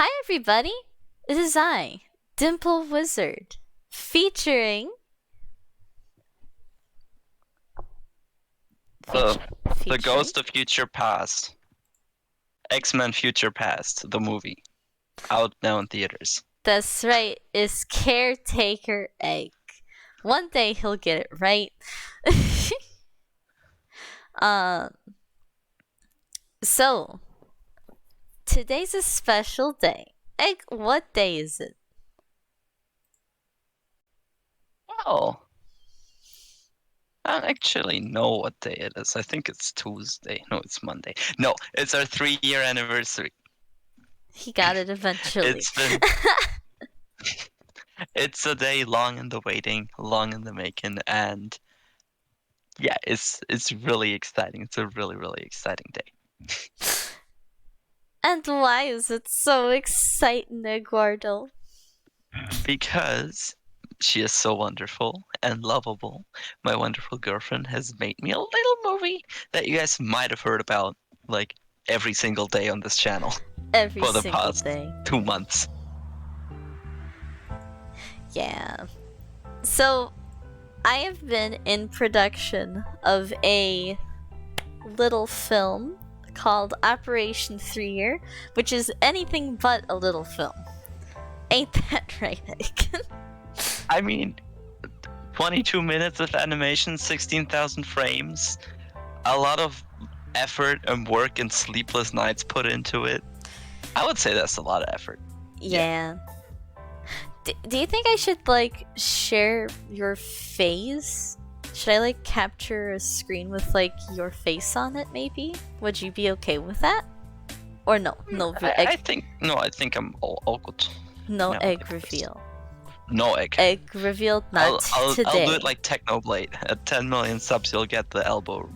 Hi, everybody. It is I, Dimple Wizard, featuring The featuring. Ghost of Future Past. X-Men Future Past, the movie. Out now in theaters. That's right. Is Caretaker Egg. One day he'll get it right. um. So today's a special day. Egg. What day is it? Well, I don't actually know what day it is. I think it's Tuesday. No, it's Monday. No, it's our 3-year anniversary. He got it eventually. It's a day long in the waiting, long in the making, and yeah, it's really exciting. It's a really, really exciting day. And why is it so exciting, Eduardo? Because she is so wonderful and lovable. My wonderful girlfriend has made me a little movie that you guys might have heard about like every single day on this channel Every for the single past day. 2 months. Yeah. So, I have been in production of a little film called Operation 3 Year, which is anything but a little film. Ain't that right, Ike? I mean, 22 minutes of animation, 16,000 frames, a lot of effort and work and sleepless nights put into it. I would say that's a lot of effort. Yeah. Do you think I should, like, share your face? Should I, like, capture a screen with, like, your face on it, maybe? Would you be okay with that? Or no? No, I think I'm all good. no egg reveal. No egg. Egg revealed not today. I'll do it like Technoblade. At 10 million subs, you'll get the elbow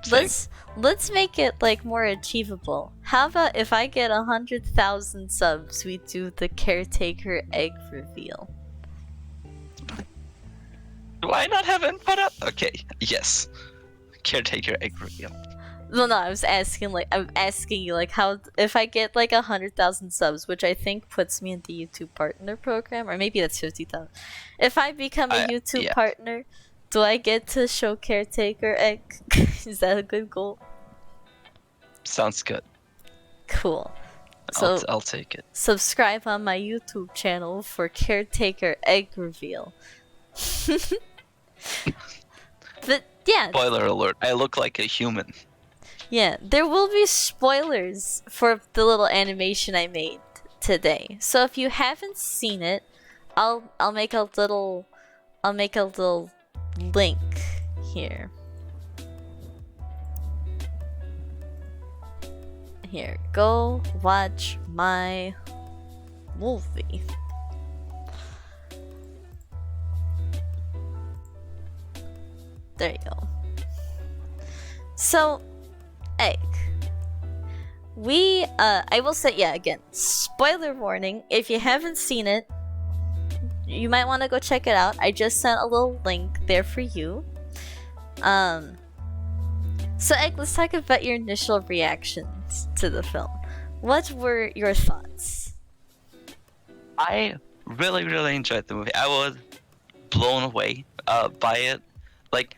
thing. Let's make it like more achievable. How about if I get 100,000 subs, we do the Caretaker egg reveal? Do I not have input up? Okay, yes. Caretaker egg reveal. No, I'm asking you like how if I get like 100,000 subs, which I think puts me in the YouTube partner program, or maybe that's 50,000. If I become a YouTube partner, do I get to show Caretaker egg? Is that a good goal? Sounds good. Cool. So I'll take it. Subscribe on my YouTube channel for Caretaker egg reveal. But yeah. Spoiler alert, I look like a human. Yeah, there will be spoilers for the little animation I made today. So if you haven't seen it, I'll make a little link here. Here, go watch my movie. There you go. So, Egg. I will say, yeah, again, spoiler warning. If you haven't seen it, you might want to go check it out. I just sent a little link there for you. So, Egg, let's talk about your initial reactions to the film. What were your thoughts? I really, really enjoyed the movie. I was blown away by it. Like,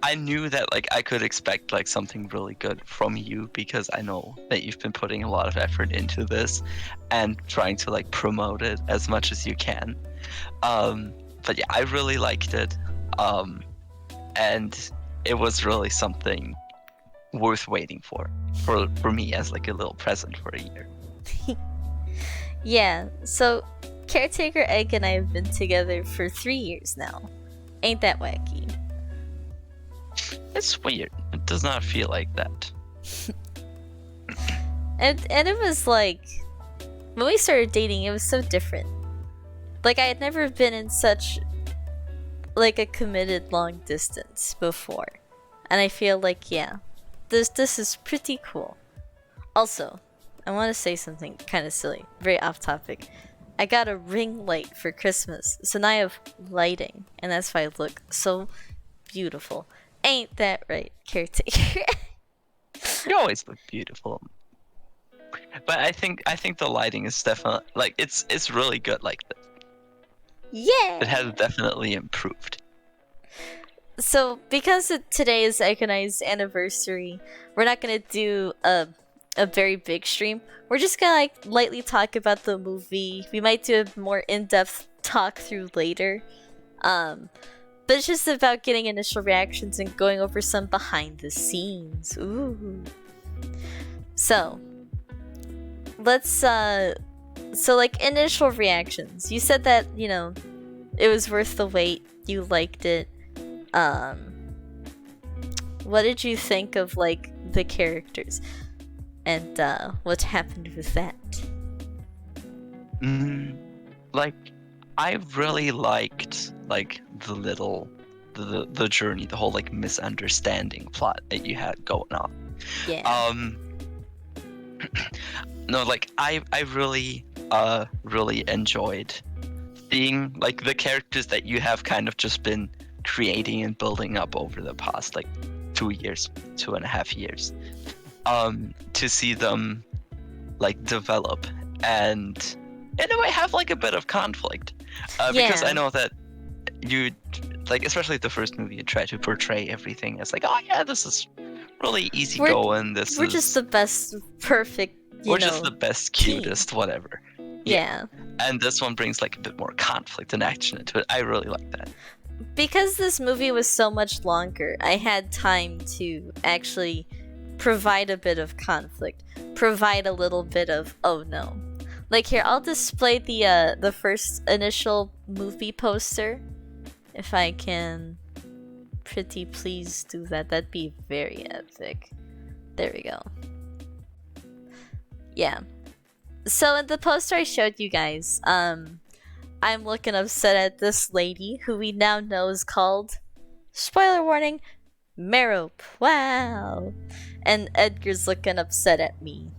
I knew that like I could expect like something really good from you because I know that you've been putting a lot of effort into this and trying to like promote it as much as you can. But yeah, I really liked it. And it was really something worth waiting for me as like a little present for a year. Yeah, so Caretaker Egg and I have been together for 3 years now. Ain't that wacky? It's weird. It does not feel like that. and it was like when we started dating, it was so different. Like I had never been in such like a committed long distance before. And I feel like yeah, this is pretty cool. Also, I want to say something kind of silly, very off topic. I got a ring light for Christmas, so now I have lighting, and that's why I look so beautiful. Ain't that right, Caretaker? You always look beautiful. But I think the lighting is definitely like it's really good. Like Yeah. it has definitely improved. So because today is Ekoni's anniversary, we're not gonna do a very big stream. We're just gonna like lightly talk about the movie. We might do a more in-depth talk through later. But it's just about getting initial reactions and going over some behind the scenes. Ooh. So let's so like initial reactions. You said that, you know, it was worth the wait. You liked it. What did you think of like the characters and what happened with that? Like I really liked like the journey, the whole like misunderstanding plot that you had going on. Yeah. No, like I really really enjoyed seeing like the characters that you have kind of just been creating and building up over the past like 2 years, 2.5 years. To see them like develop and in a way have like a bit of conflict. Because Yeah. I know that you like, especially the first movie, you try to portray everything as like, oh yeah, this is really easy We're- going. We're just the best, perfect, we're just the best, team. cutest, whatever. Yeah. And this one brings like a bit more conflict and action into it. I really like that. Because this movie was so much longer, I had time to actually provide a bit of conflict, provide a little bit of oh no. Like here, I'll display the first initial movie poster, if I can. Pretty please do that. That'd be very epic. There we go. Yeah. So in the poster I showed you guys, I'm looking upset at this lady who we now know is called, spoiler warning, Merope. Wow. And Edgar's looking upset at me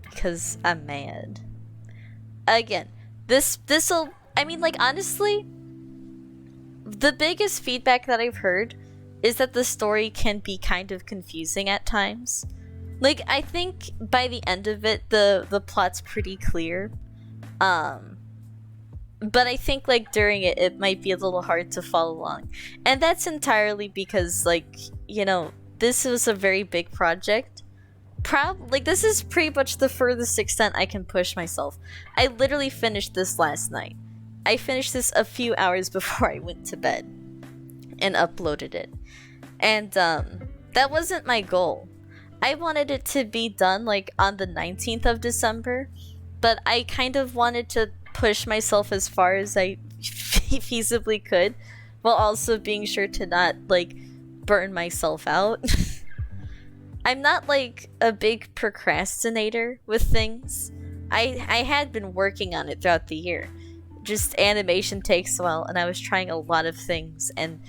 because I'm mad. Again, this'll, I mean, like, honestly, the biggest feedback that I've heard is that the story can be kind of confusing at times. Like, I think by the end of it, the plot's pretty clear. But I think, like, during it, it might be a little hard to follow along. And that's entirely because, like, you know, this was a very big project. Like, this is pretty much the furthest extent I can push myself. I literally finished this last night. I finished this a few hours before I went to bed and uploaded it. And that wasn't my goal. I wanted it to be done like on the 19th of December, but I kind of wanted to push myself as far as I feasibly could, while also being sure to not like burn myself out. I'm not like a big procrastinator with things. I had been working on it throughout the year. Just animation takes a while, and I was trying a lot of things, and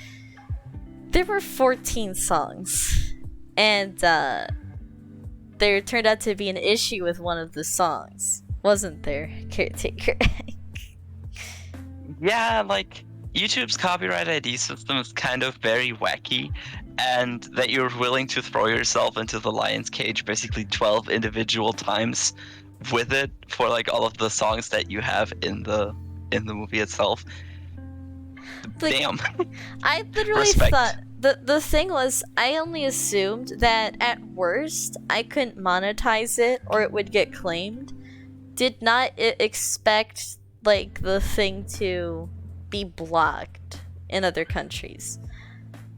there were 14 songs, and there turned out to be an issue with one of the songs, wasn't there, Caretaker? Yeah, like YouTube's copyright ID system is kind of very wacky, and that you're willing to throw yourself into the lion's cage basically 12 individual times with it for like all of the songs that you have in the movie itself. Like, damn. I literally Respect. thought the thing was, I only assumed that at worst I couldn't monetize it or it would get claimed. Did not expect like the thing to be blocked in other countries.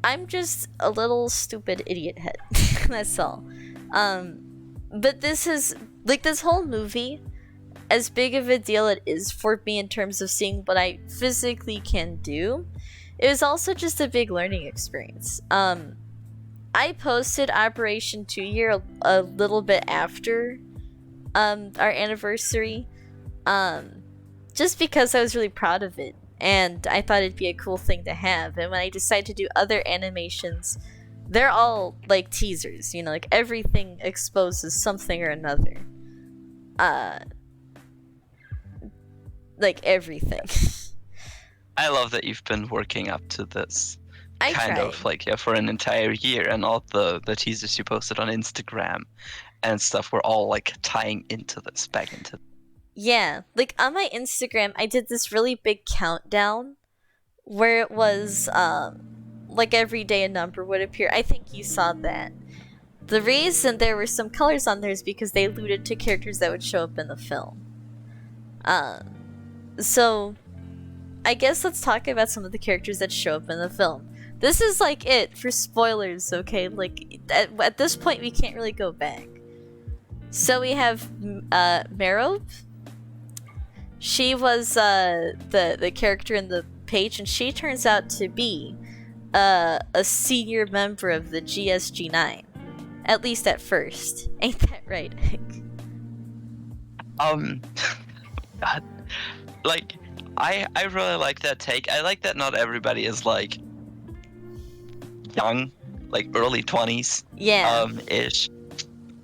I'm just a little stupid idiot head. That's all. But this is like, this whole movie, as big of a deal it is for me in terms of seeing what I physically can do, it was also just a big learning experience. I posted Operation 2 Year a little bit after our anniversary, just because I was really proud of it, and I thought it'd be a cool thing to have. And when I decided to do other animations, they're all like teasers, you know, like everything exposes something or another. Like everything. I love that you've been working up to this I kind tried. of like for an entire year, and all the teasers you posted on Instagram and stuff were all like tying into this back into. Yeah, like on my Instagram, I did this really big countdown where it was like every day a number would appear. I think you saw that. The reason there were some colors on there is because they alluded to characters that would show up in the film. So I guess let's talk about some of the characters that show up in the film. This is like it for spoilers, okay? Like at this point we can't really go back. So we have Merope. She was the character in the page, and she turns out to be a senior member of the GSG9. At least at first. Ain't that right, Hank? God, like I really like that take. I like that not everybody is like young, like early 20s Yeah. ish.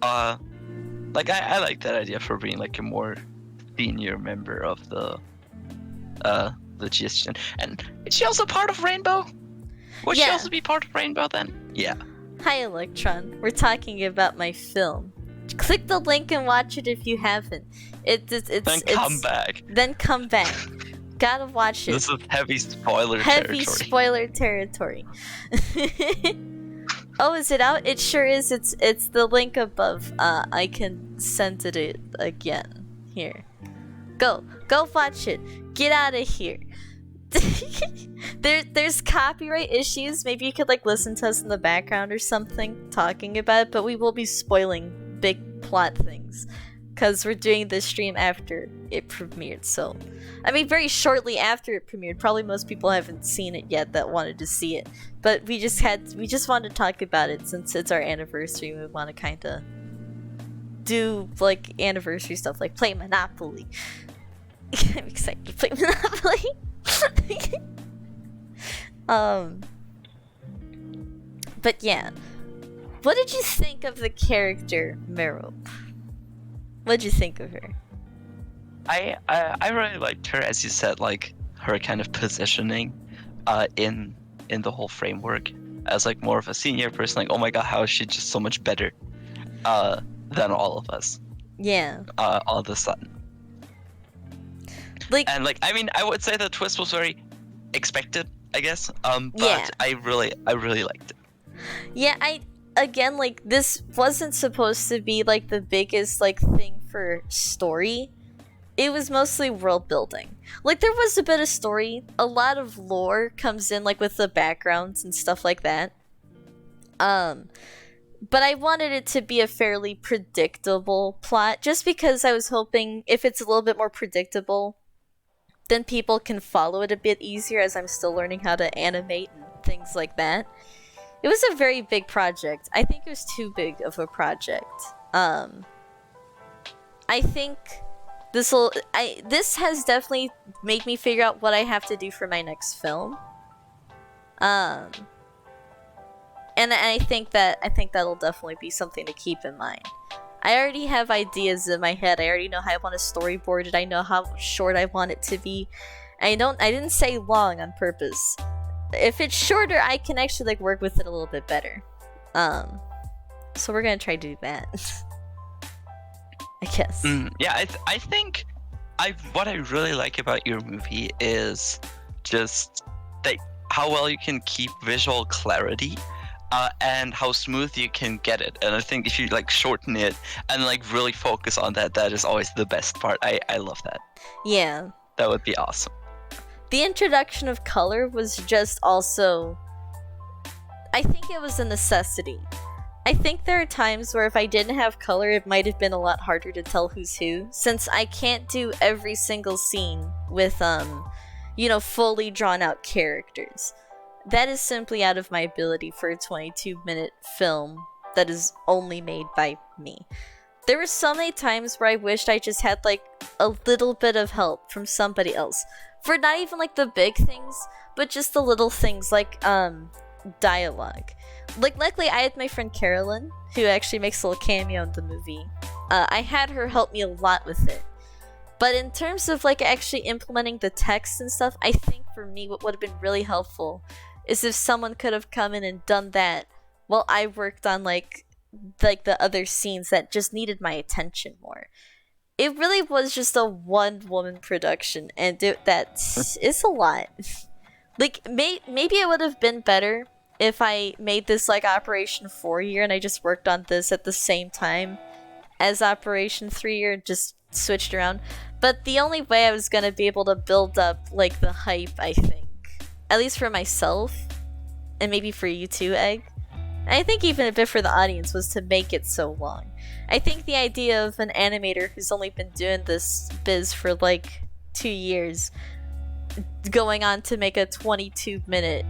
Like I like that idea for being like a more senior member of the GSG. And is she also part of Rainbow? Would she Yeah. also be part of Rainbow then? Yeah. Hi, Electron. We're talking about my film. Click the link and watch it if you haven't. Then come back. Then come back. Gotta watch it. This is heavy spoiler Heavy territory. spoiler territory. Oh, is it out? It sure is. It's the link above. I can send it again. Here. Go watch it. Get out of here. There's copyright issues. Maybe you could like listen to us in the background or something talking about it, but we will be spoiling big plot things because we're doing this stream after it premiered. So, I mean, very shortly after it premiered. Probably most people haven't seen it yet that wanted to see it, but we just wanted to talk about it since it's our anniversary. We want to kind of do like anniversary stuff, like play Monopoly. I'm excited to play Monopoly. But yeah, what did you think of the character Merope? What did you think of her? I really liked her, as you said, like her kind of positioning in the whole framework as like more of a senior person. Like, oh my god, how is she just so much better than all of us? Yeah. All of a sudden. Like, And like, I mean, I would say the twist was very expected, I guess. But Yeah. I really liked it. yeah, again, like, this wasn't supposed to be like the biggest like thing for story. It was mostly world building. Like, there was a bit of story. A lot of lore comes in, like, with the backgrounds and stuff like that. But I wanted it to be a fairly predictable plot, just because I was hoping if it's a little bit more predictable, then people can follow it a bit easier as I'm still learning how to animate and things like that. It was a very big project. I think it was too big of a project. I think this has definitely made me figure out what I have to do for my next film. And I think that'll definitely be something to keep in mind. I already have ideas in my head. I already know how I want to storyboard it. I know how short I want it to be. I didn't say long on purpose. If it's shorter, I can actually like work with it a little bit better. So we're gonna try to do that. I guess. Yeah, I think what I really like about your movie is just that how well you can keep visual clarity. And how smooth you can get it. And I think if you like shorten it and like really focus on that is always the best part. I love that. Yeah. That would be awesome. The introduction of color was just also... I think it was a necessity. I think there are times where if I didn't have color, it might have been a lot harder to tell who's who, since I can't do every single scene with, fully drawn out characters. That is simply out of my ability for a 22-minute film that is only made by me. There were so many times where I wished I just had like a little bit of help from somebody else. For not even like the big things, but just the little things like dialogue. Like luckily I had my friend Carolyn, who actually makes a little cameo in the movie. I had her help me a lot with it. But in terms of like actually implementing the text and stuff, I think for me what would have been really helpful is if someone could have come in and done that while I worked on like the other scenes that just needed my attention more. It really was just a one woman production, and that is a lot. Like maybe it would have been better if I made this like Operation 4 year and I just worked on this at the same time as Operation 3 year and just switched around. But the only way I was gonna be able to build up like the hype, I think, at least for myself, and maybe for you too, Egg, and I think even a bit for the audience, was to make it so long. I think the idea of an animator who's only been doing this biz for like 2 years going on to make a 22-minute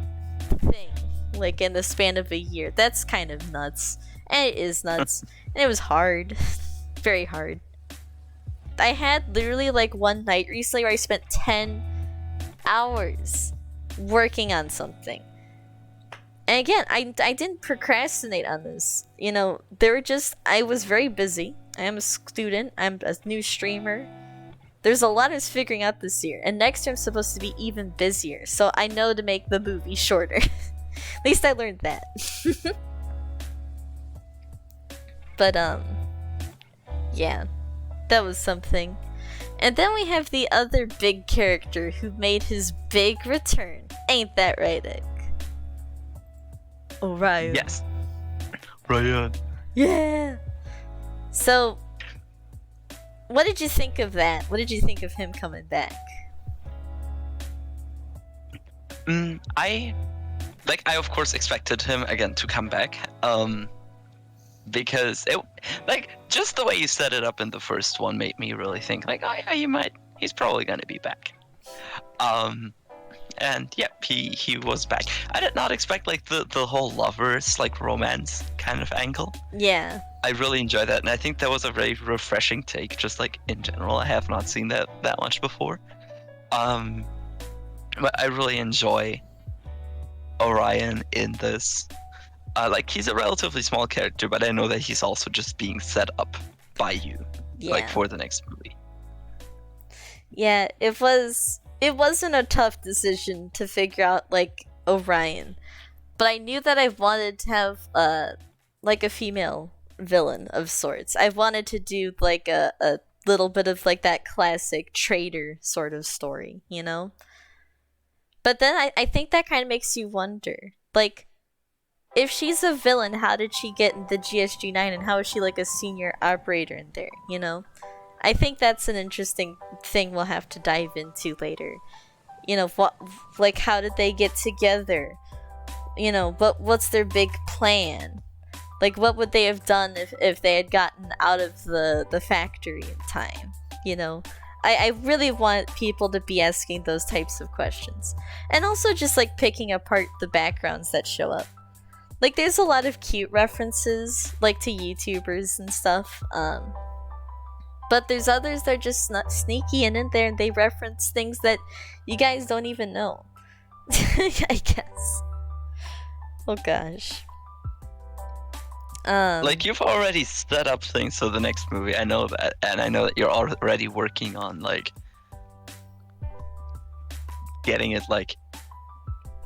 thing like in the span of a year, that's kind of nuts. And it is nuts. And it was hard. Very hard. I had literally like one night recently where I spent 10 hours working on something. And again, I didn't procrastinate on this. You know, I was very busy. I am a student. I'm a new streamer. There's a lot I was figuring out this year. And next year I'm supposed to be even busier. So I know to make the movie shorter. At least I learned that. But, yeah. That was something. And then we have the other big character who made his big return. Ain't that right, Nick? Orion. Yes. Ryan. Yeah! So, what did you think of that? What did you think of him coming back? I of course expected him again to come back. Because it, like, just the way you set it up in the first one made me really think like, oh yeah, he's probably gonna be back. And yep, he was back. I did not expect like the whole lovers like romance kind of angle. Yeah. I really enjoyed that, and I think that was a very refreshing take. Just like in general, I have not seen that much before. But I really enjoy Orion in this. Like, he's a relatively small character, but I know that he's also just being set up by you, like, for the next movie. Yeah, it wasn't a tough decision to figure out, like, Orion. But I knew that I wanted to have, like, a female villain of sorts. I wanted to do, like, a little bit of, like, that classic traitor sort of story, you know? But then I think that kind of makes you wonder, like, if she's a villain, how did she get in the GSG-9, and how is she like a senior operator in there, you know? I think that's an interesting thing we'll have to dive into later. You know, like, how did they get together? You know, what's their big plan? Like, what would they have done if they had gotten out of the factory in time, you know? I really want people to be asking those types of questions. And also just, like, picking apart the backgrounds that show up. Like, there's a lot of cute references, like, to YouTubers and stuff. But there's others that are just not sneaky and in there, and they reference things that you guys don't even know. I guess. Oh, gosh. Like, you've already set up things for the next movie. I know that, and I know that you're already working on, like, getting it, like,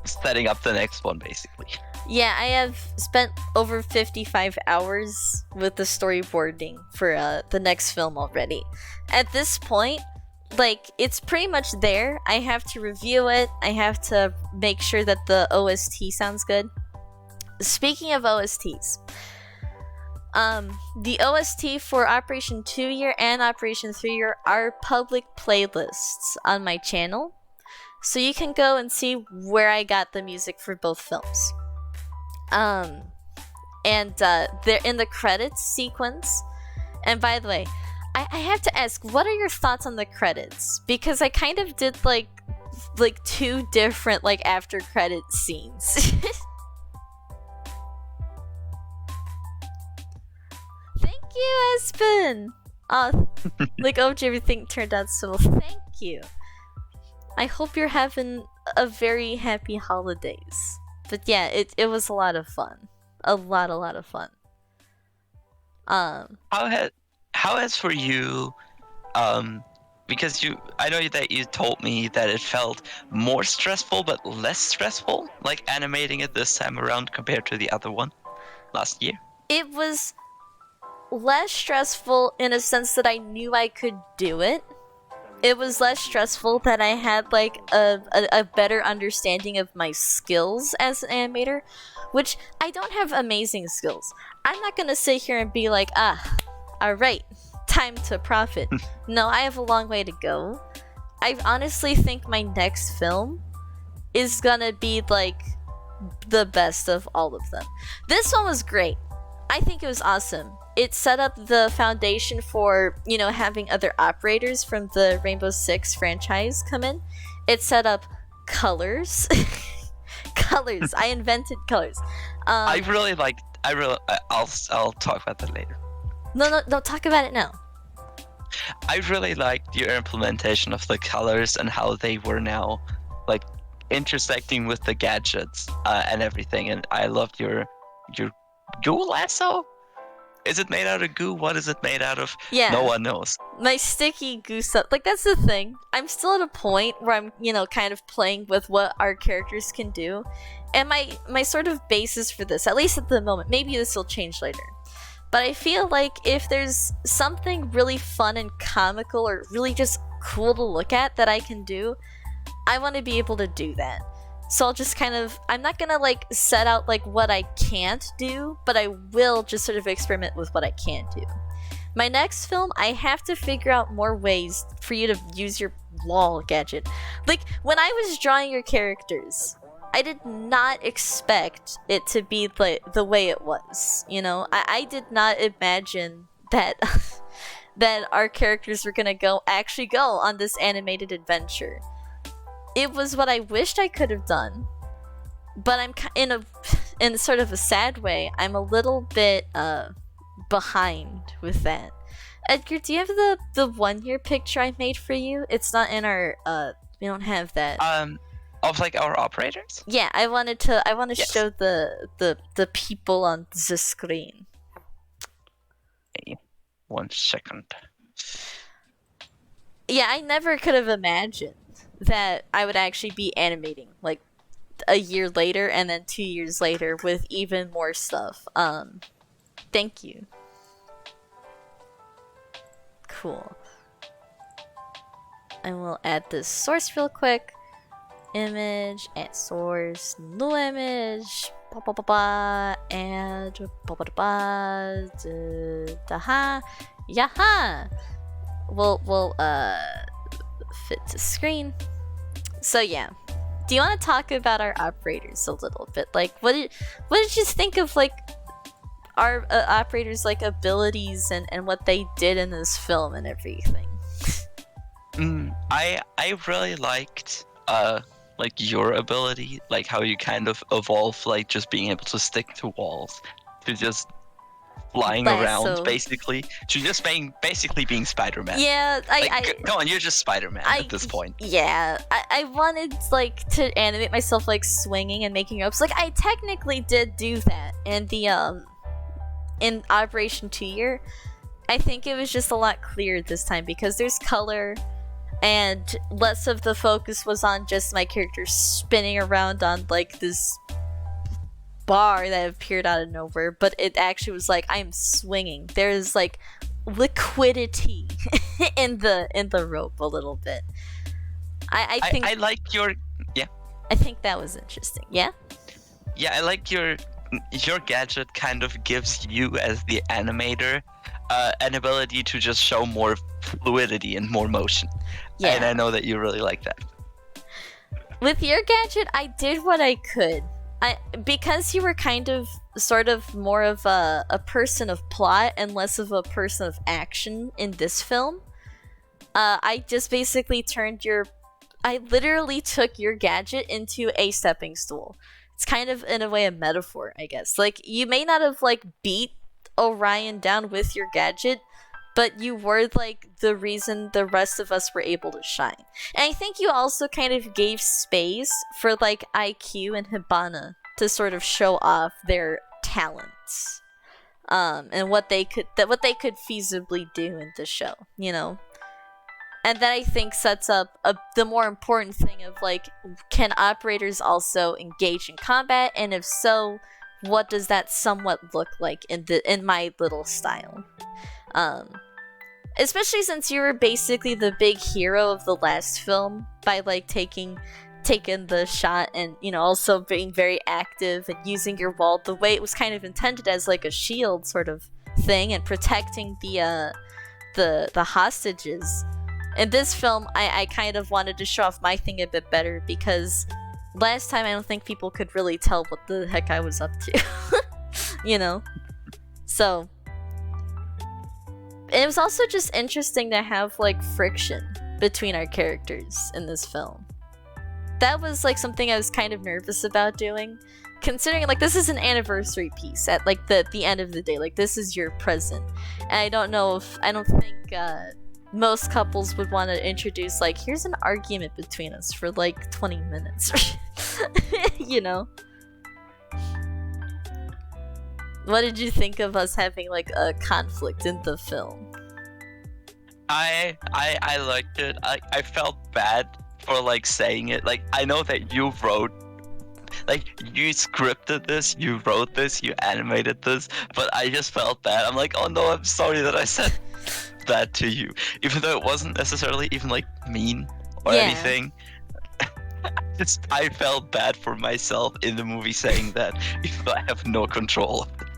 setting up the next one, basically. Yeah, I have spent over 55 hours with the storyboarding for the next film already. At this point, like, it's pretty much there. I have to review it. I have to make sure that the OST sounds good. Speaking of OSTs, the OST for Operation 2 Year and Operation 3 Year are public playlists on my channel. So you can go and see where I got the music for both films. They're in the credits sequence. And by the way, I have to ask, what are your thoughts on the credits? Because I kind of did like 2 different like after credit scenes. Thank you, Espen. Like, everything turned out so well. Thank you. I hope you're having a very happy holidays. But yeah, it was a lot of fun. A lot of fun. How has for you, because I know that you told me that it felt more stressful but less stressful, like animating it this time around compared to the other one last year. It was less stressful in a sense that I knew I could do it. It was less stressful that I had like a better understanding of my skills as an animator, which I don't have amazing skills. I'm not gonna sit here and be like, alright, time to profit. No, I have a long way to go. I honestly think my next film is gonna be like the best of all of them. This one was great. I think it was awesome. It set up the foundation for, having other operators from the Rainbow Six franchise come in. It set up colors. Colors. I invented colors. I'll talk about that later. No, talk about it now. I really liked your implementation of the colors and how they were now, like, intersecting with the gadgets and everything. And I loved your goo lasso. Is it made out of goo? What is it made out of? Yeah. No one knows. My sticky goo stuff. Like, that's the thing. I'm still at a point where I'm, kind of playing with what our characters can do. And my sort of basis for this, at least at the moment, maybe this will change later. But I feel like if there's something really fun and comical or really just cool to look at that I can do, I want to be able to do that. So I'll just I'm not gonna like set out like what I can't do, but I will just sort of experiment with what I can do. My next film, I have to figure out more ways for you to use your LOL gadget. Like, when I was drawing your characters, I did not expect it to be the way it was, I did not imagine that that our characters were gonna actually go on this animated adventure. It was what I wished I could have done, but I'm in sort of a sad way, I'm a little bit behind with that. Edgar, do you have the 1 year picture I made for you? It's not in our we don't have that. Of like our operators? Yeah, I want to Yes. show the people on the screen. Okay. 1 second. Yeah, I never could have imagined that I would actually be animating like a year later and then 2 years later with even more stuff. Thank you. Cool. I will add this source real quick. Image, add source, new image, add, yaha. We'll fit to screen. So yeah, do you want to talk about our operators a little bit? Like, what did you think of like our operators' like abilities and what they did in this film and everything? I really liked like your ability, like how you kind of evolve, like just being able to stick to walls, to just flying around, basically, to just basically being Spider-Man. Yeah, go on, you're just Spider-Man at this point. Yeah, I wanted like to animate myself like swinging and making ropes. Like, I technically did do that in the in Operation 2 Year. I think it was just a lot clearer this time because there's color and less of the focus was on just my character spinning around on like this bar that appeared out of nowhere, but it actually was like I'm swinging. There's like liquidity in the rope a little bit. I think I like your I think that was interesting. Yeah, I like your gadget kind of gives you as the animator an ability to just show more fluidity and more motion. yeah. And I know that you really like that. With your gadget, I did what I could. Because you were kind of sort of more of a person of plot and less of a person of action in this film. I just basically I literally took your gadget into a stepping stool. It's kind of in a way a metaphor, I guess. Like, you may not have like beat Orion down with your gadget, but you were like the reason the rest of us were able to shine. And I think you also kind of gave space for like IQ and Hibana to sort of show off their talents, and what they could feasibly do in the show. And that I think sets up the more important thing of like, can operators also engage in combat, and if so, what does that somewhat look like in my little style? Especially since you were basically the big hero of the last film by like taking the shot, and also being very active and using your wall the way it was kind of intended as like a shield sort of thing, and protecting the hostages. In this film, I kind of wanted to show off my thing a bit better, because last time I don't think people could really tell what the heck I was up to. So it was also just interesting to have like friction between our characters in this film. That was like something I was kind of nervous about doing, considering like this is an anniversary piece at like the end of the day. Like, this is your present, and I don't think most couples would want to introduce like, here's an argument between us for like 20 minutes. What did you think of us having like a conflict in the film? I liked it. I felt bad for like saying it. Like, I know that you scripted this, you wrote this, you animated this, but I just felt bad. I'm like, oh no, I'm sorry that I said that to you, even though it wasn't necessarily even like mean or anything. I felt bad for myself in the movie saying that, even though I have no control of it.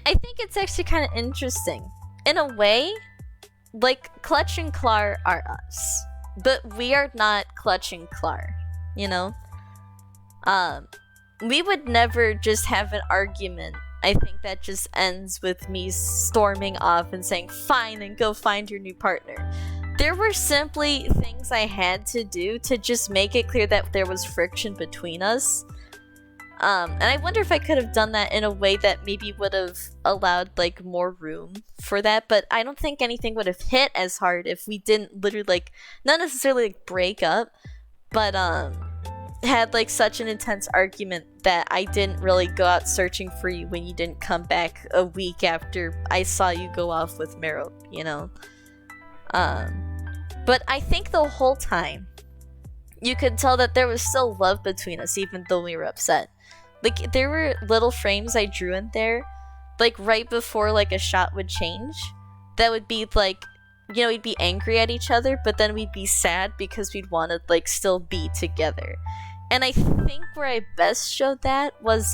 I think it's actually kind of interesting in a way. Like, Clutch and Clar are us, but we are not Clutch and Clar, we would never just have an argument, I think, that just ends with me storming off and saying, fine, and go find your new partner. There were simply things I had to do to just make it clear that there was friction between us. And I wonder if I could have done that in a way that maybe would have allowed like more room for that, but I don't think anything would have hit as hard if we didn't literally like, not necessarily like break up, but had like such an intense argument that I didn't really go out searching for you when you didn't come back a week after I saw you go off with Meryl, but I think the whole time you could tell that there was still love between us, even though we were upset. Like, there were little frames I drew in there, like right before like a shot would change, that would be like, we'd be angry at each other, but then we'd be sad because we'd want to like still be together. And I think where I best showed that was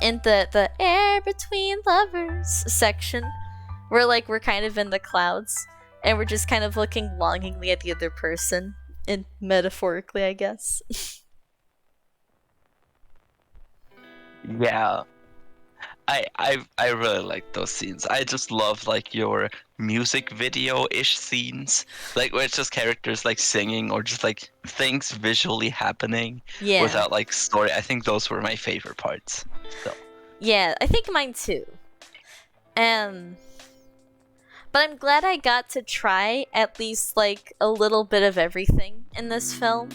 in the air between lovers section, where like we're kind of in the clouds and we're just kind of looking longingly at the other person, and metaphorically, I guess. Yeah, I really like those scenes. I just love like your music video-ish scenes, like where it's just characters like singing or just like things visually happening without like story. I think those were my favorite parts. So. Yeah, I think mine too. But I'm glad I got to try at least like a little bit of everything in this film.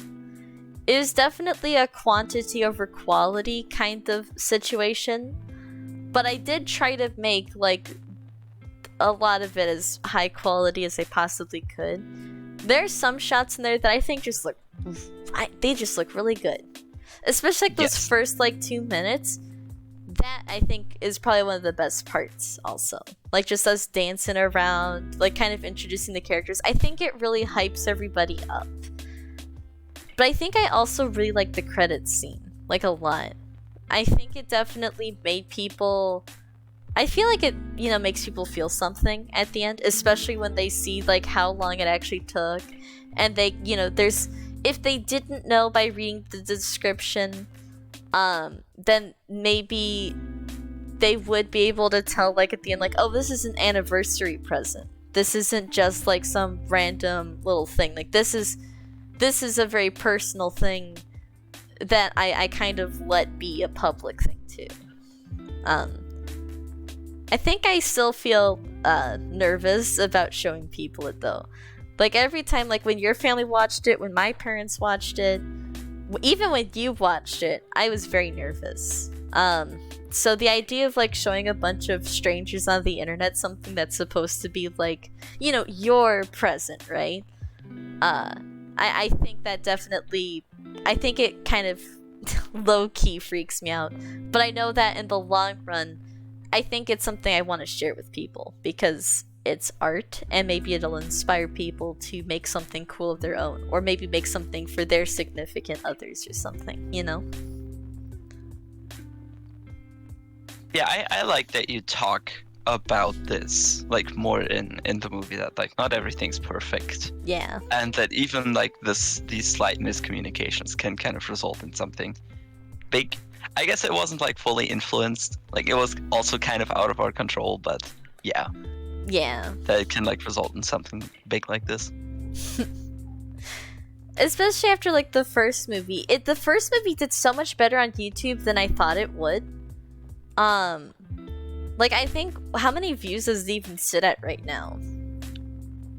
It was definitely a quantity over quality kind of situation, but I did try to make like a lot of it as high quality as I possibly could. There's some shots in there that I think just look, they just look really good, especially like those first like 2 minutes. That I think is probably one of the best parts also. Like just us dancing around, like kind of introducing the characters. I think it really hypes everybody up. But I think I also really like the credits scene, like a lot. I think it definitely made people, I feel like it, makes people feel something at the end, especially when they see like how long it actually took. And they, there's, if they didn't know by reading the description, then maybe they would be able to tell like at the end, like, oh, this is an anniversary present. This isn't just like some random little thing. Like this is a very personal thing that I kind of let be a public thing too. I think I still feel nervous about showing people it though. Like every time, like when your family watched it, when my parents watched it, even when you watched it, I was very nervous. So the idea of like showing a bunch of strangers on the internet something that's supposed to be like, you know, your present, right? I think that definitely, I think it kind of low-key freaks me out. But I know that in the long run, I think it's something I want to share with people because it's art and maybe it'll inspire people to make something cool of their own or maybe make something for their significant others or something, you know? Yeah, I like that you talk about this like more in the movie, that like not everything's perfect, Yeah. and that even like these slight miscommunications can kind of result in something big. I guess it wasn't like fully influenced, like it was also kind of out of our control, but yeah, Yeah. that it can like result in something big like this. Especially after like the first movie. The first movie did so much better on YouTube than I thought it would. Like I think, how many views does it even sit at right now?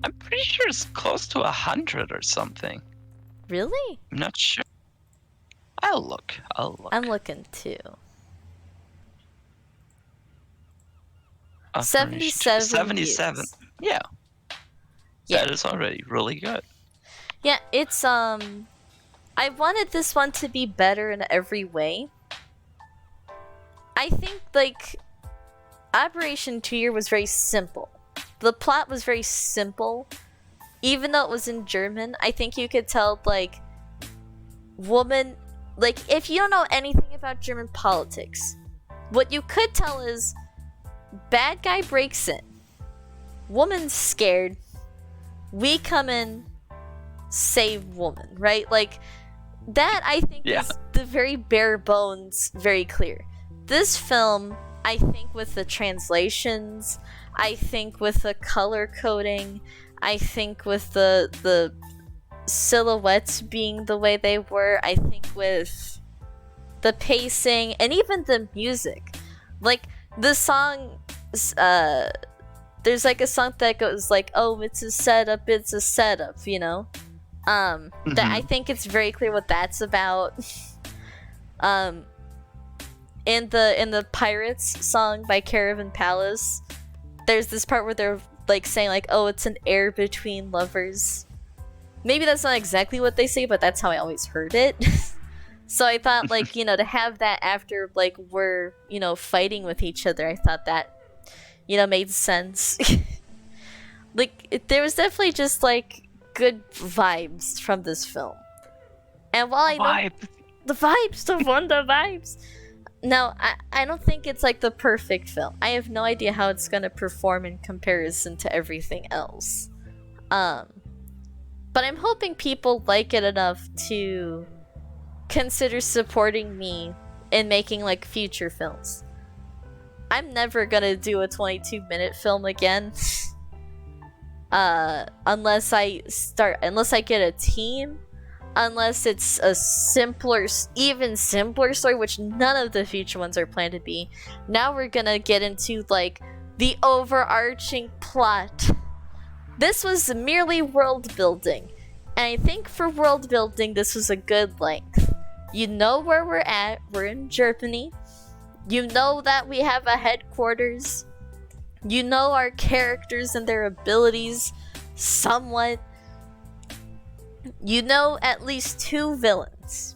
I'm pretty sure it's close to 100 or something. Really? I'm not sure. I'll look. I'm looking too. Operation 77 77. views. Yeah. Yeah. That is already really good. Yeah, it's I wanted this one to be better in every way. I think like Operation Two-Year was very simple. The plot was very simple. Even though it was in German, I think you could tell like woman, like if you don't know anything about German politics, what you could tell is bad guy breaks in. Woman's scared. We come in, save woman, right? Like that I think is the very bare bones, very clear. This film, I think with the translations, I think with the color coding, I think with the silhouettes being the way they were, I think with the pacing and even the music. Like the song, there's like a song that goes like, "Oh, it's a setup, you know? That I think it's very clear what that's about. In the Pirates song by Caravan Palace, there's this part where they're like saying like, "Oh, it's an air between lovers." Maybe that's not exactly what they say, but that's how I always heard it. So I thought like, you know, to have that after like we're, you know, fighting with each other, I thought that, you know, made sense. Like there was definitely just like good vibes from this film. And while I know the vibes. No, I don't think it's like the perfect film. I have no idea how it's gonna perform in comparison to everything else. But I'm hoping people like it enough to consider supporting me in making like future films. I'm never gonna do a 22-minute film again. Unless I get a team. Unless it's a even simpler story, which none of the future ones are planned to be. Now we're gonna get into like the overarching plot. This was merely world building, and I think for world building this was a good length. You know where we're at. We're in Germany. You know that we have a headquarters. You know our characters and their abilities somewhat. You know at least 2 villains.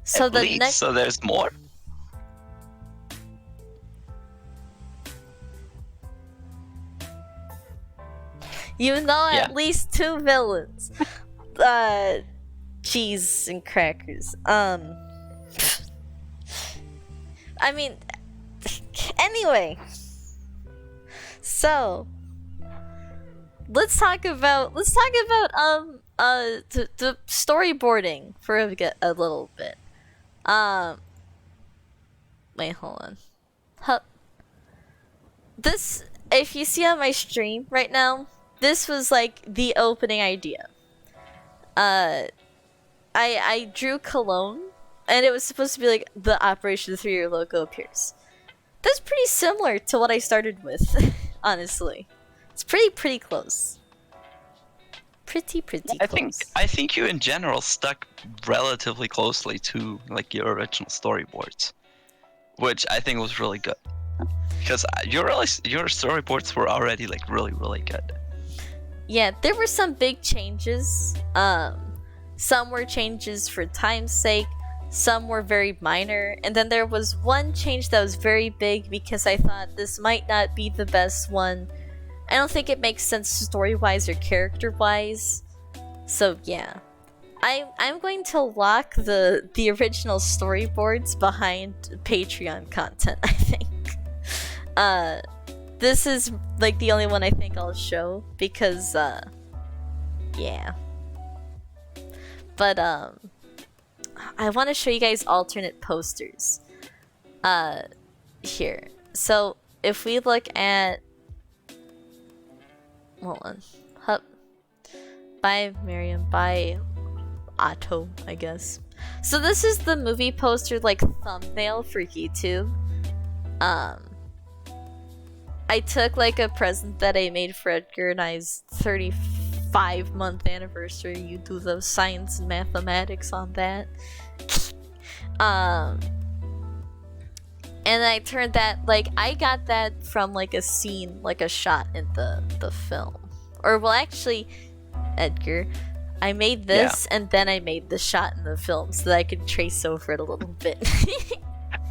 So so there's more? You know at least 2 villains. Cheese and crackers. I mean, anyway. So let's talk about the storyboarding for a little bit. Wait, hold on. This, if you see on my stream right now, this was like the opening idea. I drew Cologne, and it was supposed to be like the Operation 3-Year logo appears. That's pretty similar to what I started with, honestly. It's pretty close. Pretty close. I think you in general stuck relatively closely to like your original storyboards. which I think was really good. Because your storyboards were already like really really good. Yeah, there were some big changes. Some were changes for time's sake, some were very minor, and then there was one change that was very big because I thought this might not be the best one. I don't think it makes sense story-wise or character-wise. So yeah. I'm going to lock the original storyboards behind Patreon content, I think. This is like the only one I think I'll show because yeah. But I want to show you guys alternate posters. Here. So if we look at, hold on, Hup, by Miriam, by Otto, I guess. So this is the movie poster like thumbnail for YouTube. I took like a present that I made for Edgar and I's 35-month anniversary. You do the science and mathematics on that. And I turned that, like, I got that from like a scene, like a shot in the film. Or well, actually, Edgar, I made this and then I made the shot in the film so that I could trace over it a little bit.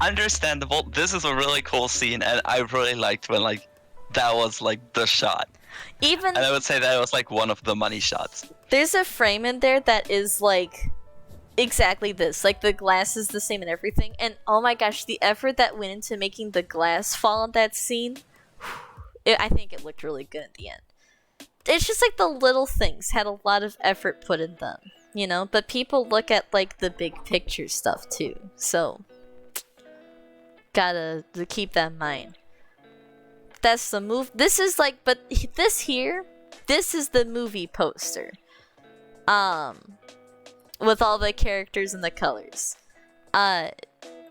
Understandable. This is a really cool scene, and I really liked when like that was like the shot. Even, and I would say that was like one of the money shots. There's a frame in there that is like exactly this. Like the glass is the same and everything. And oh my gosh, the effort that went into making the glass fall in that scene, I think it looked really good at the end. It's just like the little things had a lot of effort put in them, you know? But people look at like the big picture stuff too. So gotta keep that in mind. That's the move. This is like, but this here, this is the movie poster. With all the characters and the colors.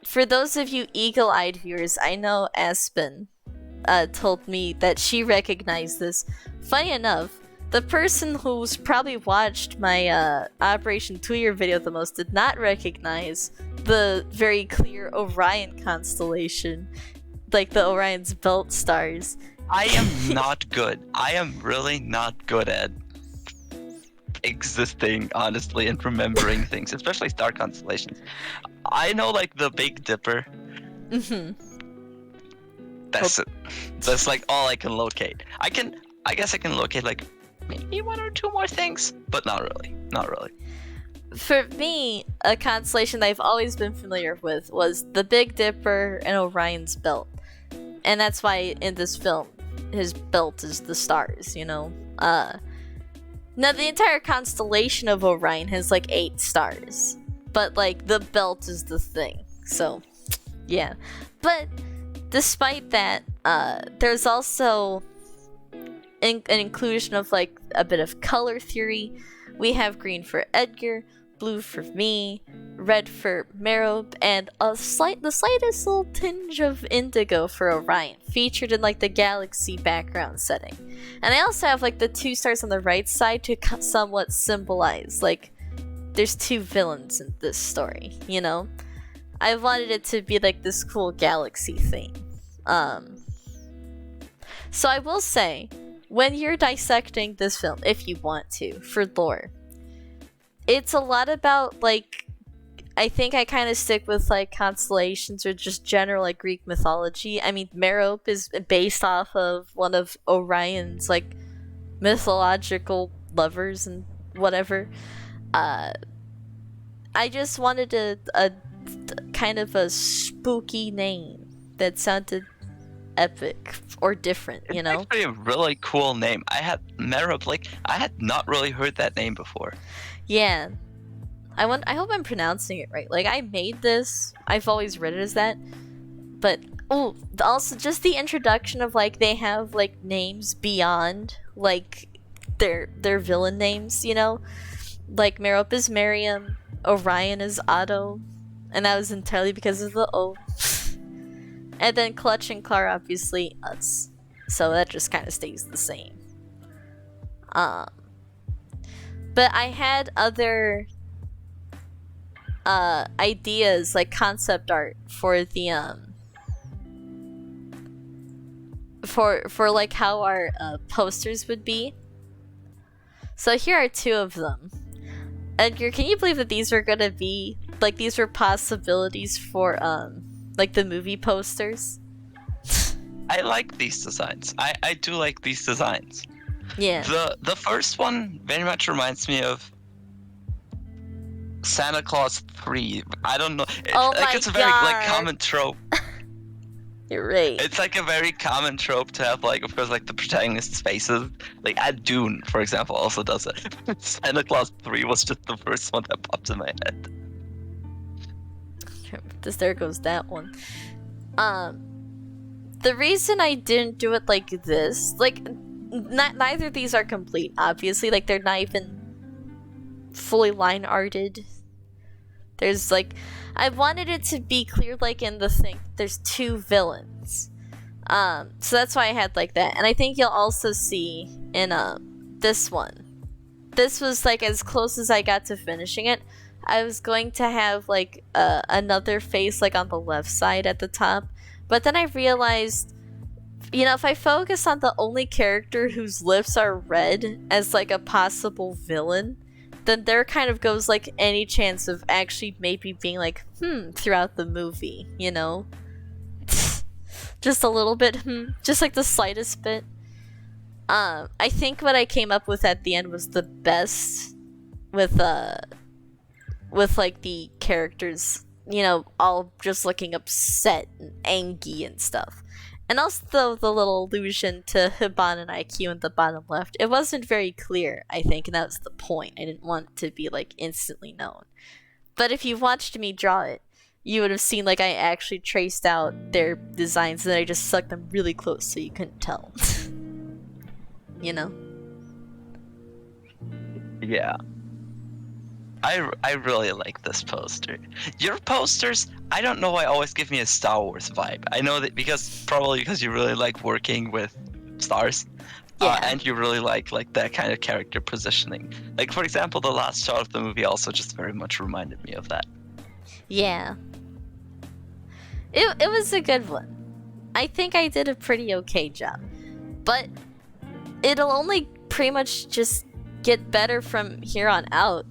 For those of you eagle-eyed viewers, I know Aspen told me that she recognized this. Funny enough, the person who's probably watched my Operation 2-Year video the most did not recognize the very clear Orion constellation, like the Orion's belt stars. I am not good. I am really not good at existing, honestly, and remembering things, especially star constellations. I know like the Big Dipper. That's it. That's like all I can locate. I guess I can locate like maybe one or two more things, but not really. Not really. For me, a constellation that I've always been familiar with was the Big Dipper and Orion's belt. And that's why in this film, his belt is the stars, you know? Now, the entire constellation of Orion has like 8 stars. But like, the belt is the thing. So, yeah. But despite that, there's also an inclusion of like a bit of color theory. We have green for Edgar, blue for me, red for Merope, and the slightest little tinge of indigo for Orion, featured in like the galaxy background setting. And I also have like the 2 stars on the right side to somewhat symbolize like there's 2 villains in this story, you know? I wanted it to be like this cool galaxy thing. So I will say, when you're dissecting this film, if you want to, for lore, it's a lot about, like, I think I kind of stick with, like, constellations or just general, like, Greek mythology. I mean, Merope is based off of one of Orion's, like, mythological lovers and whatever. I just wanted a kind of a spooky name that sounded epic or different, you know? It's actually a really cool name. I had Merope, like, I had not really heard that name before. Yeah. I hope I'm pronouncing it right. Like, I made this. I've always read it as that. But, oh, also just the introduction of, like, they have, like, names beyond, like, their villain names, you know? Like, Merope is Miriam, Orion is Otto, and that was entirely because of the O. And then Clutch and Clara, obviously, us. So that just kind of stays the same. But I had other ideas, like concept art for the for like how our posters would be. So here are two of them. Edgar, can you believe that these were gonna be like these were possibilities for like the movie posters? I like these designs. I do like these designs. Yeah. The first one very much reminds me of Santa Claus 3. I don't know. Oh like my it's a very like God. common trope. You're right. It's like a very common trope to have like of course like the protagonist's faces. Like at Dune, for example, also does it. Santa Claus 3 was just the first one that popped in my head. There goes that one. The reason I didn't do it like this, like, neither of these are complete, obviously. Like, they're not even fully line arted. There's like, I wanted it to be clear, like in the thing, there's two villains. So that's why I had like that. And I think you'll also see in this one. This was like as close as I got to finishing it. I was going to have like another face like on the left side at the top. But then I realized, you know, if I focus on the only character whose lips are red as like a possible villain, then there kind of goes like any chance of actually maybe being like, throughout the movie, you know? Just a little bit, just like the slightest bit. I think what I came up with at the end was the best with like the characters, you know, all just looking upset and angry and stuff. And also the little allusion to Hiban and IQ in the bottom left. It wasn't very clear, I think, and that was the point. I didn't want it to be like instantly known. But if you watched me draw it, you would have seen like I actually traced out their designs and then I just stuck them really close so you couldn't tell. You know? Yeah. I really like this poster. Your posters, I don't know why, always give me a Star Wars vibe. I know that probably because you really like working with stars. Yeah. And you really like that kind of character positioning. Like, for example, the last shot of the movie also just very much reminded me of that. Yeah. It was a good one. I think I did a pretty okay job. But it'll only pretty much just get better from here on out.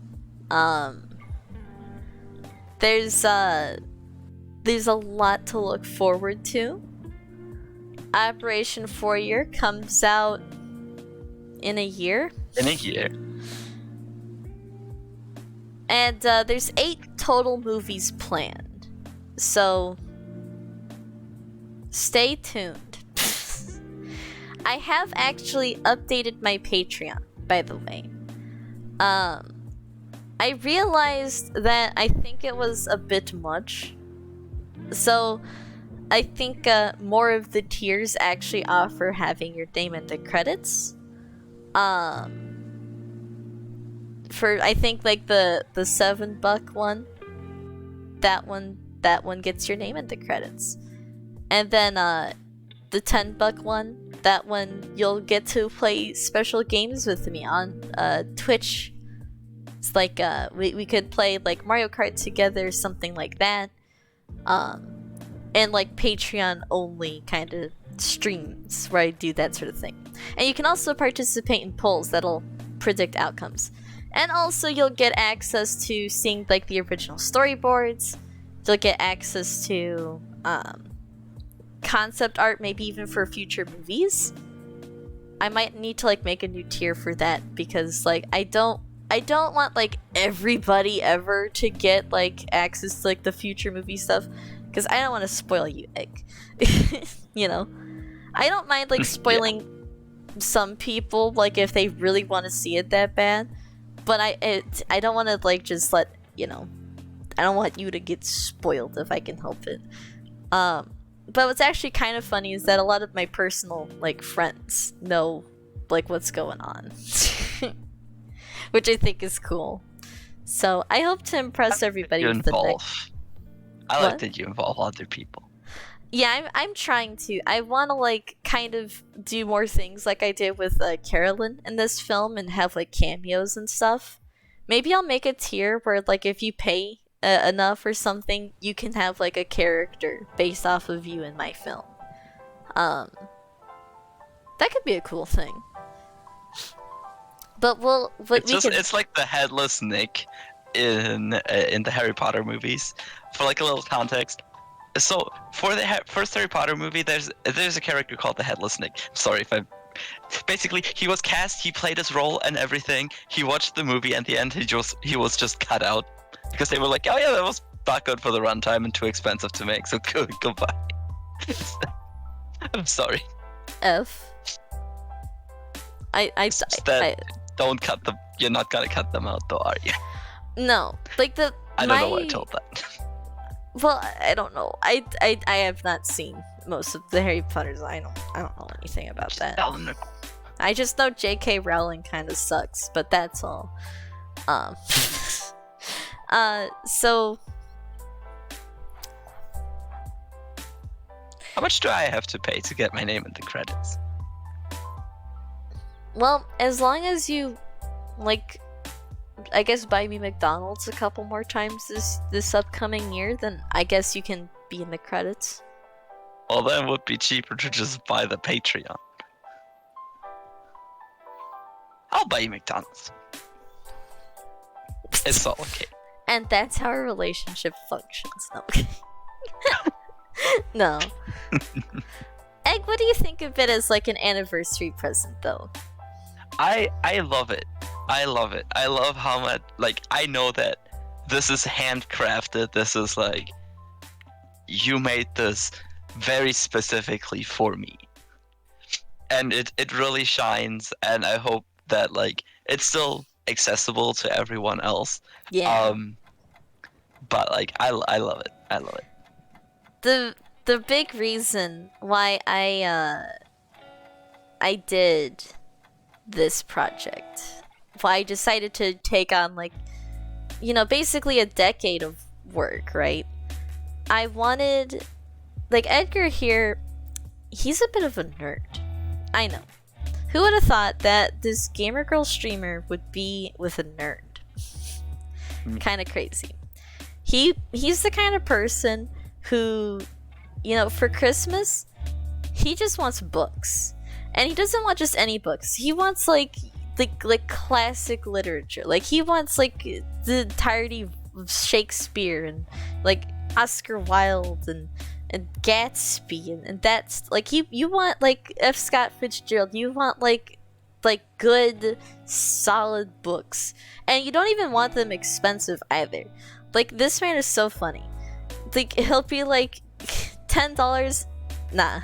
There's a lot to look forward to. Operation Fourier comes out in a year. In a year. And there's 8 total movies planned. So stay tuned. I have actually updated my Patreon, by the way. I realized that I think it was a bit much. So I think more of the tiers actually offer having your name in the credits. For I think like the $7 one, that one gets your name in the credits. And then the $10 one, that one you'll get to play special games with me on Twitch. It's like we could play like Mario Kart together, something like that. And like Patreon only kind of streams where I do that sort of thing. And you can also participate in polls that'll predict outcomes. And also you'll get access to seeing like the original storyboards. You'll get access to concept art, maybe even for future movies. I might need to like make a new tier for that because like I don't want like everybody ever to get like access to like the future movie stuff because I don't want to spoil you, Egg. You know, I don't mind like spoiling some people like if they really want to see it that bad, but I don't want to like just let you know. I don't want you to get spoiled if I can help it. But what's actually kind of funny is that a lot of my personal like friends know like what's going on. Which I think is cool. So I hope to impress everybody with the next. I like that you involve other people. Yeah, I'm trying to. I want to like kind of do more things like I did with Carolyn in this film and have like cameos and stuff. Maybe I'll make a tier where like if you pay enough or something, you can have like a character based off of you in my film. That could be a cool thing. But It's like the headless Nick in the Harry Potter movies. For like a little context, so for the first Harry Potter movie, there's a character called the Headless Nick. Sorry if I. Basically, he was cast, he played his role and everything. He watched the movie, and at the end, he was just cut out because they were like, "Oh yeah, that was not good for the runtime and too expensive to make. So goodbye." I'm sorry. Don't cut them. You're not gonna cut them out, though, are you? No, like I don't know why I told that. Well, I don't know. I have not seen most of the Harry Potters. I don't know anything about that. I just know J.K. Rowling kind of sucks, but that's all. So how much do I have to pay to get my name in the credits? Well, as long as you, like, I guess buy me McDonald's a couple more times this upcoming year, then I guess you can be in the credits. Well, then it would be cheaper to just buy the Patreon. I'll buy you McDonald's. It's all okay. And that's how a relationship functions. No. No. Egg, what do you think of it as like an anniversary present, though? I love it. I love it. I love how much, like, I know that this is handcrafted. This is like, you made this very specifically for me. And it really shines, and I hope that, like, it's still accessible to everyone else. Yeah. But, like, I love it. I love it. The big reason why I did this project, why I decided to take on, like, you know, basically a decade of work, right? I wanted, like, Edgar here, he's a bit of a nerd. I know. Who would have thought that this Gamer Girl streamer would be with a nerd? Kind of crazy. He's the kind of person who, you know, for Christmas, he just wants books. And he doesn't want just any books. He wants like classic literature. Like, he wants like the entirety of Shakespeare and like Oscar Wilde and Gatsby and that's like you want like F. Scott Fitzgerald. You want like good solid books. And you don't even want them expensive either. Like, this man is so funny. Like, he'll be like $10. Nah.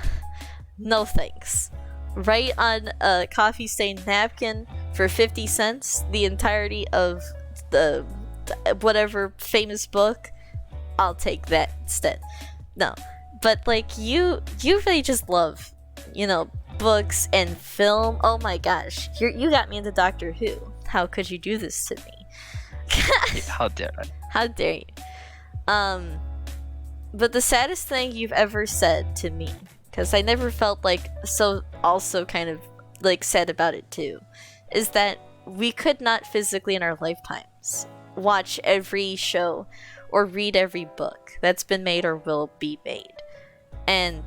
No thanks. Right on a coffee stained napkin for 50 cents, the entirety of the whatever famous book, I'll take that instead. No. But like, you really just love, you know, books and film. Oh my gosh. You got me into Doctor Who. How could you do this to me? How dare I? How dare you? But the saddest thing you've ever said to me, because I never felt like so also kind of like sad about it too, is that we could not physically in our lifetimes watch every show or read every book that's been made or will be made. And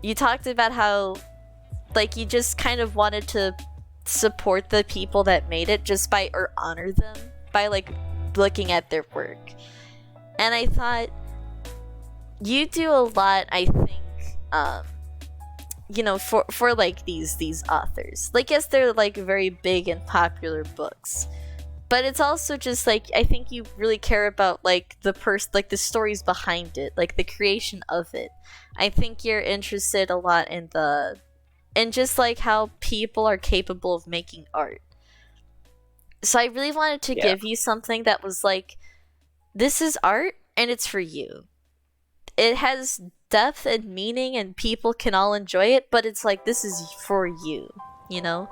you talked about how like you just kind of wanted to support the people that made it just by, or honor them by like looking at their work. And I thought, you do a lot, I think, you know, for like these authors. Like, yes, they're like very big and popular books, but it's also just like, I think you really care about like like the stories behind it, like the creation of it. I think you're interested a lot in just like how people are capable of making art. So I really wanted to give you something that was like, this is art and it's for you. It has depth and meaning and people can all enjoy it, but it's like, this is for you, you know?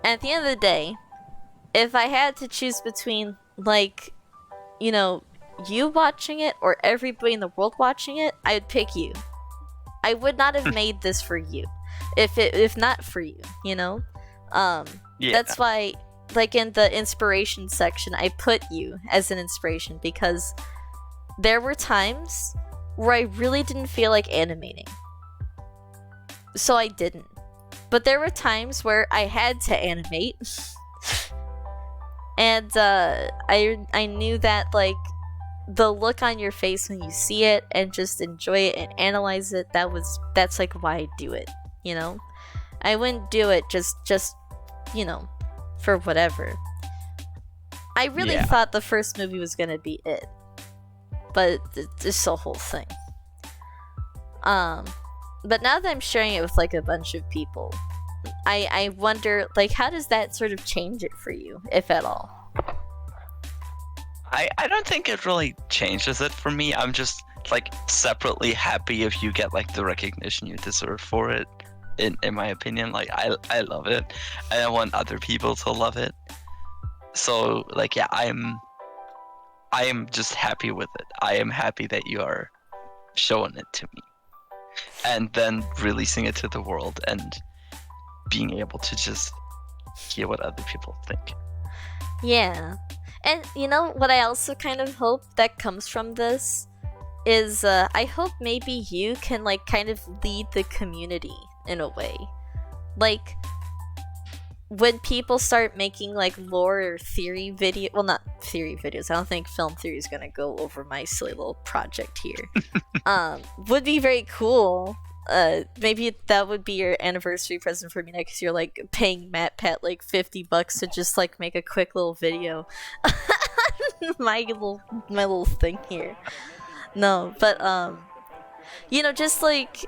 And at the end of the day, if I had to choose between, like, you know, you watching it or everybody in the world watching it, I'd pick you. I would not have made this for you if not for you, you know? That's why, like, in the inspiration section, I put you as an inspiration, because there were times where I really didn't feel like animating. So I didn't. But there were times where I had to animate. And I knew that like the look on your face when you see it and just enjoy it and analyze it, that's like why I do it, you know? I wouldn't do it just you know, for whatever. I really thought the first movie was gonna be it, but it's the whole thing. But now that I'm sharing it with like a bunch of people, I wonder like how does that sort of change it for you, if at all? I don't think it really changes it for me. I'm just like separately happy if you get like the recognition you deserve for it. In my opinion, like I love it, and I want other people to love it. So like yeah, I am just happy with it. I am happy that you are showing it to me, and then releasing it to the world and being able to just hear what other people think. Yeah. And you know what I also kind of hope that comes from this is I hope maybe you can like kind of lead the community in a way. Like when people start making like lore or theory video, well, not theory videos. I don't think film theory is gonna go over my silly little project here. Would be very cool. Maybe that would be your anniversary present for me next year, like paying MatPat like $50 to just like make a quick little video. my little thing here. No, but you know, just like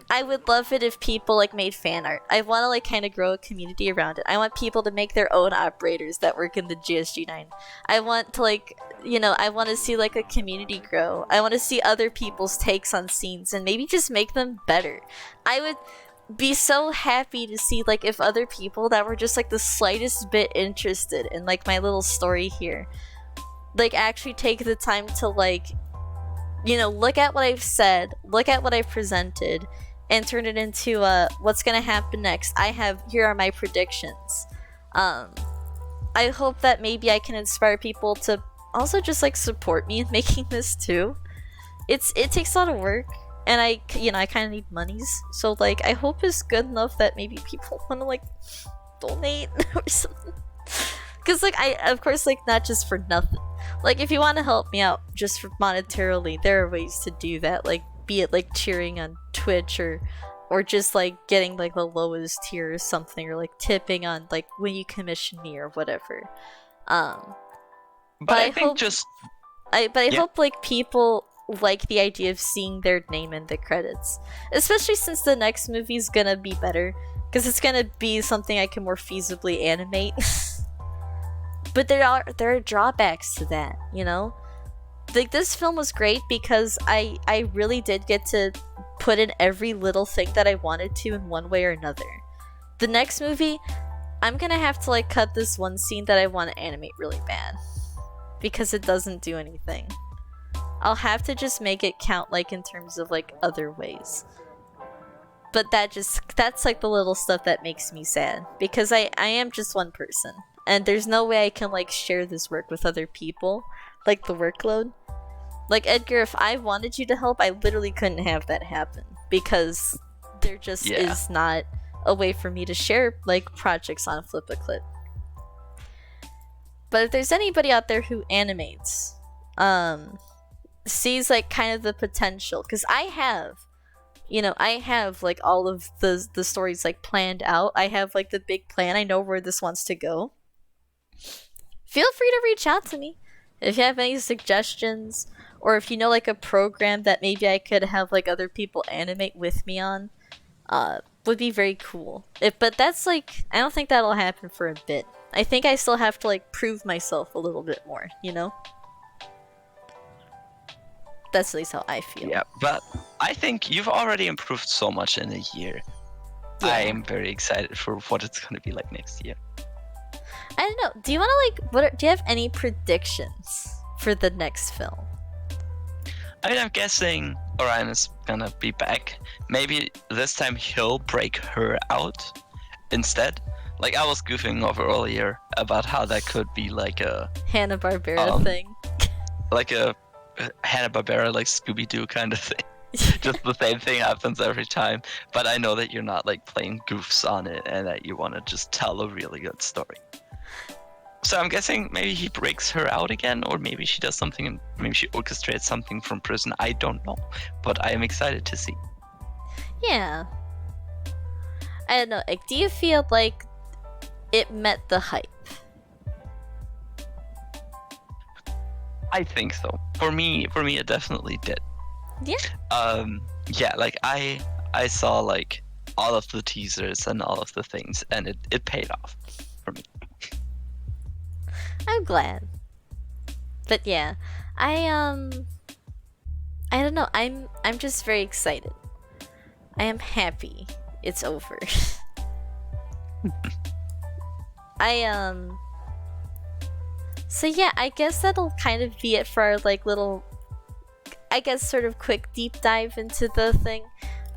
I would love it if people like made fan art. I want to like kind of grow a community around it. I want people to make their own operators that work in the GSG9. I want to like, you know, I want to see like a community grow. I want to see other people's takes on scenes and maybe just make them better. I would be so happy to see like if other people that were just like the slightest bit interested in like my little story here, like actually take the time to like, you know, look at what I've said, look at what I've presented, and turn it into what's gonna happen next. Here are my predictions. I hope that maybe I can inspire people to also just like support me in making this too. It takes a lot of work, and I kind of need monies, so like I hope it's good enough that maybe people want to like donate or something. Because like I, of course, like not just for nothing. Like if you want to help me out just for monetarily, there are ways to do that. Like be it like cheering on Twitch or just like getting like the lowest tier or something, or like tipping on like when you commission me or whatever. But I think I hope like people like the idea of seeing their name in the credits, especially since the next movie's gonna be better because it's gonna be something I can more feasibly animate. But there are drawbacks to that, you know? Like this film was great because I really did get to put in every little thing that I wanted to in one way or another. The next movie, I'm gonna have to like cut this one scene that I want to animate really bad because it doesn't do anything. I'll have to just make it count like in terms of like other ways. But that's like the little stuff that makes me sad because I am just one person. And there's no way I can like share this work with other people, like the workload. Like Edgar, if I wanted you to help, I literally couldn't have that happen because there just is not a way for me to share like projects on Flip-A-Clip. But if there's anybody out there who animates, sees like kind of the potential, because I have like all of the stories like planned out. I have like the big plan. I know where this wants to go. Feel free to reach out to me if you have any suggestions, or if you know like a program that maybe I could have like other people animate with me on. Would be very cool. But that's like, I don't think that'll happen for a bit. I think I still have to like prove myself a little bit more, you know? That's at least how I feel. Yeah, but I think you've already improved so much in a year. Yeah. I am very excited for what it's going to be like next year. I don't know. Do you want to like? Do you have any predictions for the next film? I mean, I'm guessing Orion is gonna be back. Maybe this time he'll break her out instead. Like I was goofing off earlier about how that could be like a Hanna-Barbera thing. Like a Hanna-Barbera, like Scooby-Doo kind of thing. just the same thing happens every time. But I know that you're not like playing goofs on it, and that you want to just tell a really good story. So I'm guessing maybe he breaks her out again, or maybe she does something, and maybe she orchestrates something from prison. I don't know, but I am excited to see. Yeah. I don't know. Like, do you feel like it met the hype? I think so. For me, it definitely did. Yeah. Yeah, like I saw like all of the teasers and all of the things, and it paid off for me. I'm glad. But yeah, I don't know. I'm just very excited. I am happy it's over. So yeah, I guess that'll kind of be it for our like little, I guess, sort of quick deep dive into the thing.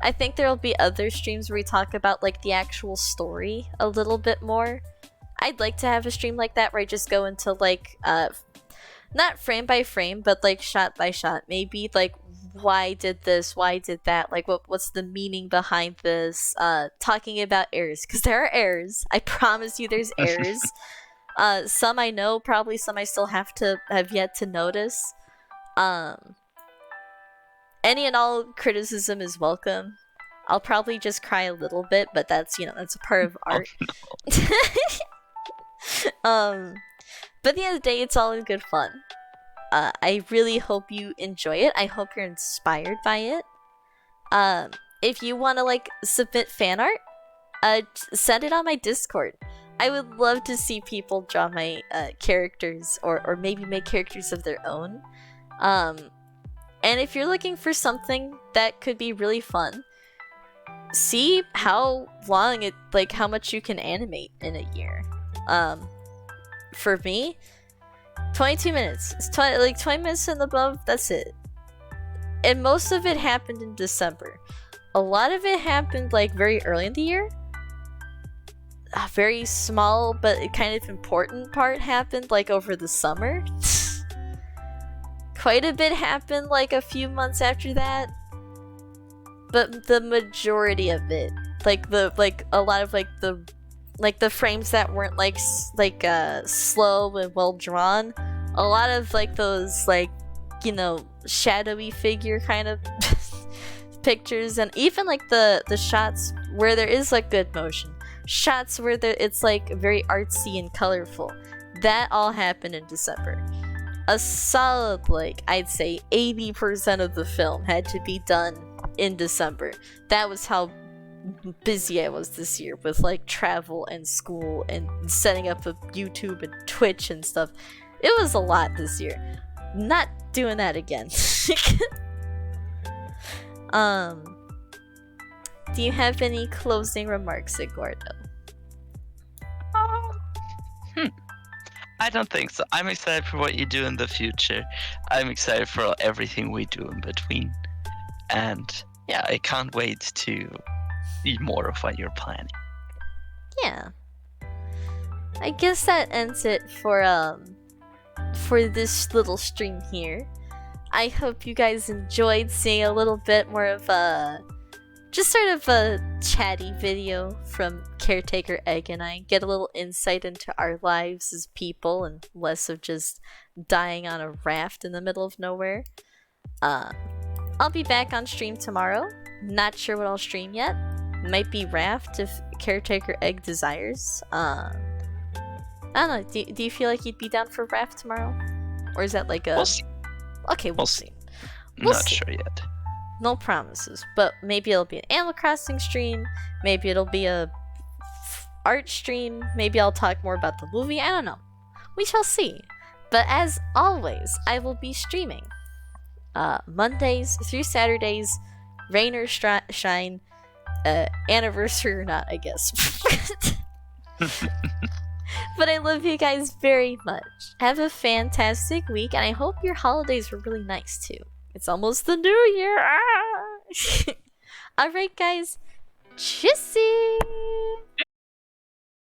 I think there'll be other streams where we talk about like the actual story a little bit more. I'd like to have a stream like that where I just go into like not frame by frame, but like shot by shot. Maybe like why did this, why did that, like what's the meaning behind this, talking about errors, because there are errors. I promise you there's errors. Some I know, probably some I still have yet to notice. Any and all criticism is welcome. I'll probably just cry a little bit, but that's a part of art. But at the end of the day, it's all in good fun. I really hope you enjoy it. I hope you're inspired by it. If you want to like submit fan art, send it on my Discord. I would love to see people draw my characters, or maybe make characters of their own. And if you're looking for something that could be really fun, see how much you can animate in a year. For me, 22 minutes. It's 20 minutes and above, that's it. And most of it happened in December. A lot of it happened like very early in the year. A very small but kind of important part happened like over the summer. Quite a bit happened like a few months after that. But the majority of it, a lot of the frames that weren't slow and well drawn, a lot of like those shadowy figure kind of pictures, and even like the shots where there is like good motion, shots where it's like very artsy and colorful, that all happened in December. A solid I'd say 80% of the film had to be done in December. That was how busy I was this year with like travel and school and setting up a YouTube and Twitch and stuff. It was a lot this year. Not doing that again. Do you have any closing remarks, Eduardo? I don't think so. I'm excited for what you do in the future. I'm excited for everything we do in between. And yeah, I can't wait to see more of what you're planning. Yeah. I guess that ends it for this little stream here. I hope you guys enjoyed seeing a little bit more of just sort of a chatty video from Caretaker Egg and I. Get a little insight into our lives as people and less of just dying on a raft in the middle of nowhere. I'll be back on stream tomorrow. Not sure what I'll stream yet. Might be Raft if Caretaker Egg desires. I don't know. Do you feel like you'd be down for Raft tomorrow? Or is that like a... We'll see. Okay, we'll see. Not sure yet. No promises, but maybe it'll be an Animal Crossing stream. Maybe it'll be a art stream. Maybe I'll talk more about the movie. I don't know. We shall see. But as always, I will be streaming Mondays through Saturdays, rain or shine, anniversary or not, I guess. But I love you guys very much. Have a fantastic week, and I hope your holidays were really nice too. It's almost the new year. Alright guys, tschüssi!